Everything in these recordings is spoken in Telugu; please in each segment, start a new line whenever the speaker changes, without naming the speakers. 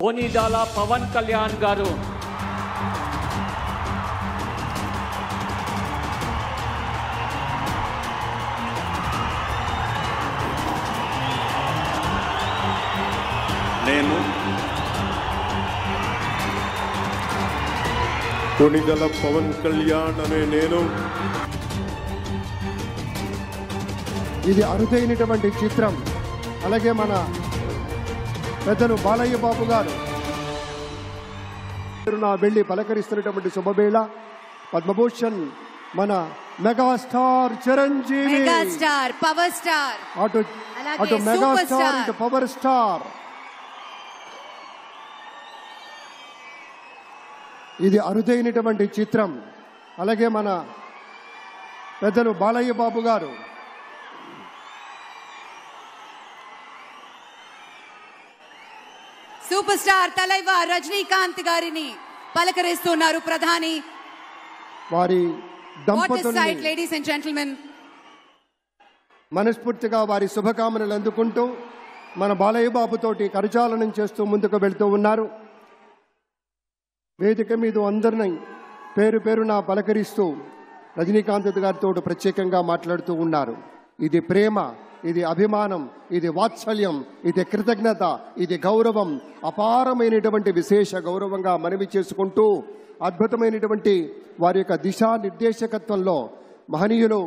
ఓనిడాల పవన్ కళ్యాణ్ గారు
నేను ఓనిడాల పవన్ కళ్యాణ్ అనే నేను
ఇది అరుదైనటువంటి చిత్రం. అలాగే మన పెద్దలు బాలయ్య బాబు గారు వెళ్ళి పలకరిస్తున్నటువంటి శుభవేళ పద్మభూషణ్ మన megastar Chiranjeevi,
megastar power star,
అటు మెగాస్టార్ ఇటు పవర్ స్టార్. ఇది అరుదైనటువంటి చిత్రం. అలాగే మన పెద్దలు బాలయ్య బాబు గారు
సూపర్ స్టార్ తలైవర్ రజనీకాంత్ గారిని పలకరిస్తున్నారు ప్రధాని.
వారి
దంపతులు లేడీస్ అండ్ జెంటిల్మెన్
మనస్ఫూర్తిగా వారి శుభకామనలు అందుకుంటూ మన బాలయ్య బాబుతోటి కరచాలనం చేస్తూ ముందుకు వెళ్తూ ఉన్నారు. వేదిక మీద అందరినీ పేరు పేరున పలకరిస్తూ రజనీకాంత్ గారితో ప్రత్యేకంగా మాట్లాడుతూ ఉన్నారు. ఇది ప్రేమ, ఇది అభిమానం, ఇది వాత్సల్యం, ఇది కృతజ్ఞత, ఇది గౌరవం, అపారమైనటువంటి విశేష గౌరవంగా మనవి చేసుకుంటూ అద్భుతమైనటువంటి వారి యొక్క దిశానిర్దేశకత్వంలో మహనీయులు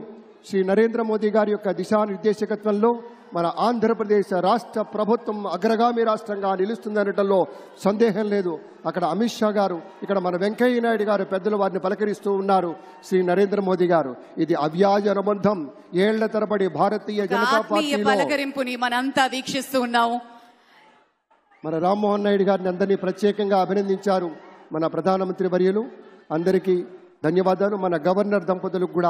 శ్రీ నరేంద్ర మోదీ గారి యొక్క దిశానిర్దేశకత్వంలో మన ఆంధ్రప్రదేశ్ రాష్ట్ర ప్రభుత్వం అగ్రగామి రాష్ట్రంగా నిలుస్తుందనటంలో సందేహం లేదు. అక్కడ అమిత్ షా గారు, ఇక్కడ మన వెంకయ్య నాయుడు గారు పెద్దలు వారిని పలకరిస్తూ ఉన్నారు. శ్రీ నరేంద్ర మోదీ గారు, ఇది అవ్యాజ అనుబంధం. ఏళ్ల తరబడి భారతీయ జనతా పార్టీ
పలకరింపుని మనంతా వీక్షిస్తూ ఉన్నాము.
మన రామ్మోహన్ నాయుడు గారిని అందరినీ ప్రత్యేకంగా అభినందించారు మన ప్రధానమంత్రి వర్యులు. అందరికీ ధన్యవాదాలు. మన గవర్నర్ దంపతులకు కూడా